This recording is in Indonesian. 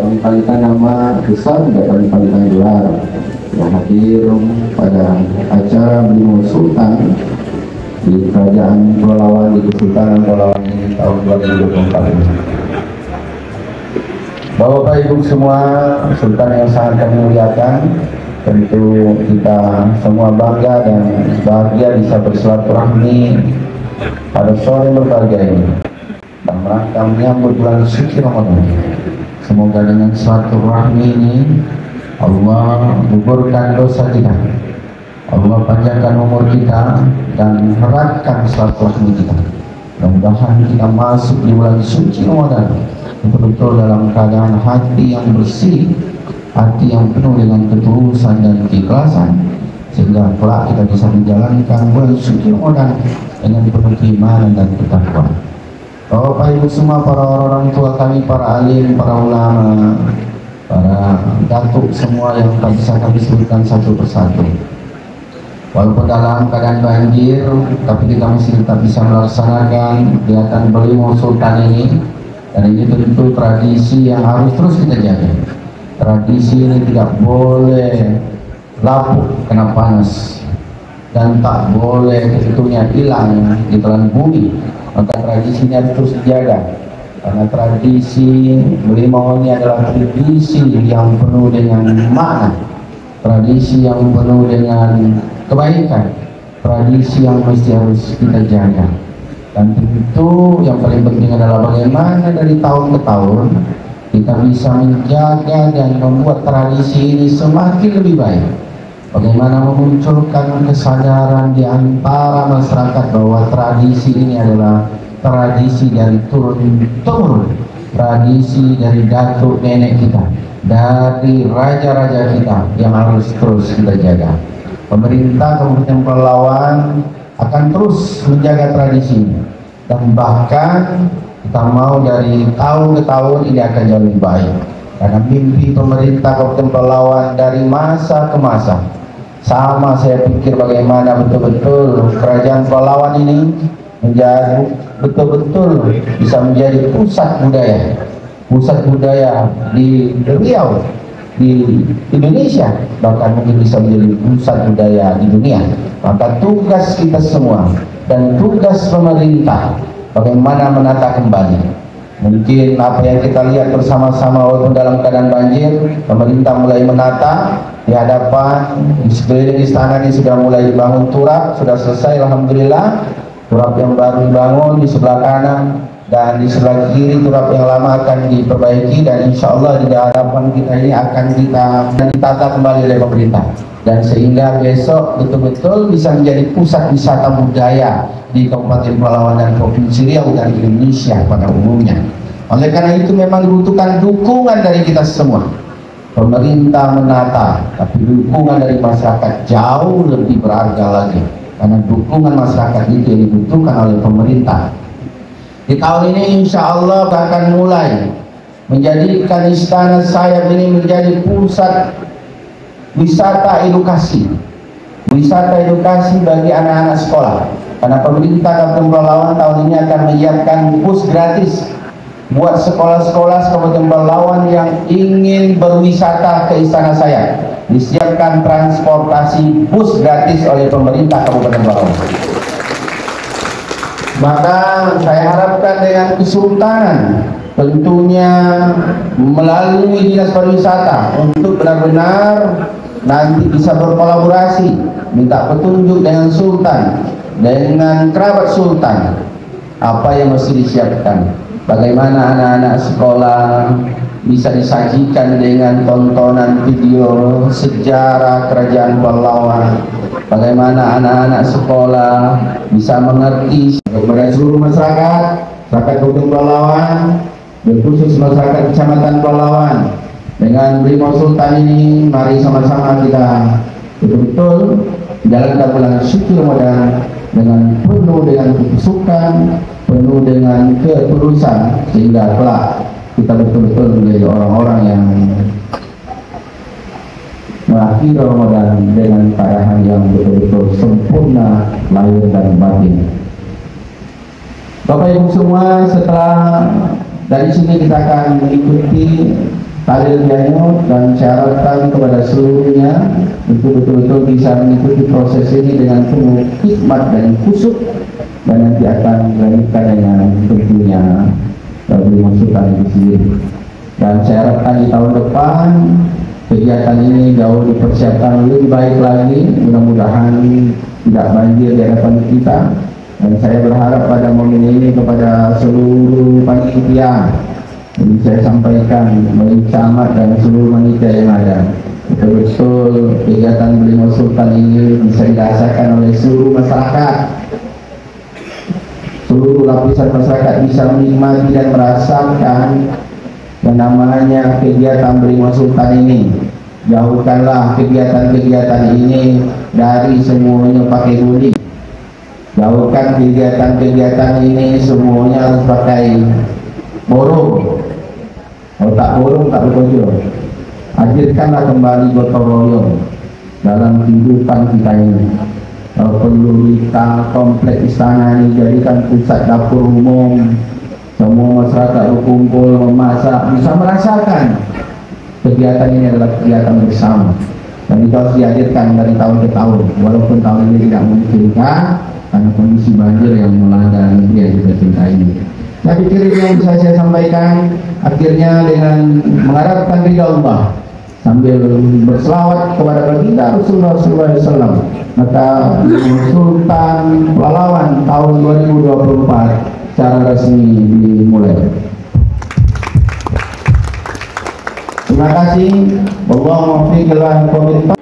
kami palikan nama besar, tidak kami palikan gelar, yang hadir pada acara Bimo Sultan di Kerajaan Pelalawan di Kesultanan Pelalawan ini tahun 2024 ini. Bapak Ibu semua, Sultan yang sangat kami muliakan, tentu kita semua bangga dan bahagia bisa bersilaturahmi pada sore berbahagia ini dalam rangka menyambut bulan suci Ramadan. Semoga dengan silaturahmi ini Allah gugurkan dosa kita, Allah panjangkan umur kita dan eratkan silaturahmi kita. Mudah-mudahan kita masuk di bulan suci Ramadan betul-betul dalam keadaan hati yang bersih, hati yang penuh dengan ketulusan dan keikhlasan, sehingga kelak kita bisa menjalankan bulan suci Ramadan dengan penuh keimanan dan ketakwaan. Bapak Ibu semua, para orang tua kami, para alim, para ulama, para datuk semua yang tak bisa kami sebutkan satu persatu. Walaupun dalam keadaan banjir, tapi kita masih tetap bisa melaksanakan kegiatan Bimo Sultan ini. Dan ini tentu tradisi yang harus terus kita jaga. Tradisi ini tidak boleh lapuk kena panas dan tak boleh tentunya hilang di telan bumi. Maka tradisinya terus dijaga, karena tradisi Bimo ini adalah tradisi yang penuh dengan makna, tradisi yang penuh dengan kebaikan, tradisi yang mesti harus kita jaga. Dan tentu yang paling penting adalah bagaimana dari tahun ke tahun kita bisa menjaga dan membuat tradisi ini semakin lebih baik. Bagaimana memunculkan kesadaran di antara masyarakat bahwa tradisi ini adalah tradisi dari turun-temurun, tradisi dari datuk nenek kita, dari raja-raja kita yang harus terus kita jaga. Pemerintah Kabupaten Pelalawan akan terus menjaga tradisi ini, dan bahkan kita mau dari tahun ke tahun ini akan jauh lebih baik, karena mimpi pemerintah Kabupaten Pelalawan dari masa ke masa sama. Saya pikir bagaimana betul-betul Kerajaan Pelalawan ini menjadi betul-betul bisa menjadi pusat budaya di Riau, di Indonesia, bahkan mungkin bisa menjadi pusat budaya di dunia. Maka tugas kita semua dan tugas pemerintah bagaimana menata kembali. Mungkin apa yang kita lihat bersama-sama walaupun dalam keadaan banjir, pemerintah mulai menata di hadapan, di sekeliling istana ini sudah mulai dibangun turap, sudah selesai alhamdulillah. Turap yang baru dibangun di sebelah kanan dan di sebelah kiri turap yang lama akan diperbaiki, dan insya Allah di hadapan kita ini akan ditata kembali oleh pemerintah, dan sehingga besok betul-betul bisa menjadi pusat wisata budaya di Kabupaten Pelalawan dan Provinsi Riau dan Indonesia pada umumnya. Oleh karena itu memang dibutuhkan dukungan dari kita semua. Pemerintah menata, tapi dukungan dari masyarakat jauh lebih berharga lagi, karena dukungan masyarakat itu yang dibutuhkan oleh pemerintah. Di tahun ini insya Allah akan mulai menjadikan Istana Sayap ini menjadi pusat wisata edukasi bagi anak-anak sekolah, karena pemerintah Kabupaten Pelalawan tahun ini akan menyiapkan bus gratis buat sekolah-sekolah Kabupaten Pelalawan yang ingin berwisata ke Istana Sayap. Disiapkan transportasi bus gratis oleh pemerintah Kabupaten Pelalawan. Maka saya harapkan dengan Kesultanan tentunya melalui Dinas Pariwisata untuk benar-benar nanti bisa berkolaborasi, minta petunjuk dengan Sultan, dengan kerabat Sultan, apa yang mesti disiapkan, bagaimana anak-anak sekolah bisa disajikan dengan tontonan video sejarah Kerajaan Pelalawan, bagaimana anak-anak sekolah bisa mengerti kepada seluruh masyarakat Kabupaten Pelalawan, khusus masyarakat Kecamatan Pelalawan. Dengan Bimo Sultan ini, mari sama-sama kita betul-betul jalankan bulan suci Ramadan dengan penuh dengan kesukaan, penuh dengan ketulusan, sehingga kelak kita betul-betul menjadi orang-orang yang mengakhiri Ramadan dengan keadaan yang betul-betul sempurna lahir dan batin. Bapak Ibu semua, setelah dari sini kita akan mengikuti Halil Janyut, dan syaratkan kepada seluruhnya untuk betul-betul bisa mengikuti proses ini dengan penuh hikmat dan khusyuk, dan nanti akan dilanjutkan dengan tentunya beri masukan itu sendiri. Dan saya harapkan di tahun depan kegiatan ini jauh dipersiapkan lebih baik lagi, mudah-mudahan tidak banjir di hadapan kita. Dan saya berharap pada momen ini kepada seluruh panitia, jadi saya sampaikan melalui camat dan seluruh panitia yang ada, betul-betul kegiatan Belimau Sultan ini bisa dirasakan oleh seluruh masyarakat. Seluruh lapisan masyarakat bisa menikmati dan merasakan yang namanya kegiatan Belimau Sultan ini. Jauhkanlah kegiatan-kegiatan ini dari semuanya pakai guli. Jauhkan kegiatan-kegiatan ini semuanya harus pakai borong. Kalau tak borong tak berkojo. Hadirkanlah kembali gotong royong dalam kehidupan kita ini. Perlu kita komplek istana ini jadikan pusat dapur umum. Semua masyarakat berkumpul memasak, bisa merasakan kegiatan ini adalah kegiatan bersama, dan itu harus dihadirkan dari tahun ke tahun, walaupun tahun ini tidak memungkinkan karena kondisi banjir yang melanda negeri yang kita cintai ini. Saya pikir ini yang bisa saya sampaikan. Akhirnya dengan mengharapkan ridha Allah sambil berselawat kepada baginda Rasulullah SAW, maka Sultan Pelalawan tahun 2024 secara resmi dimulai. Terima kasih. Wallahu muwaffiq ila aqwamit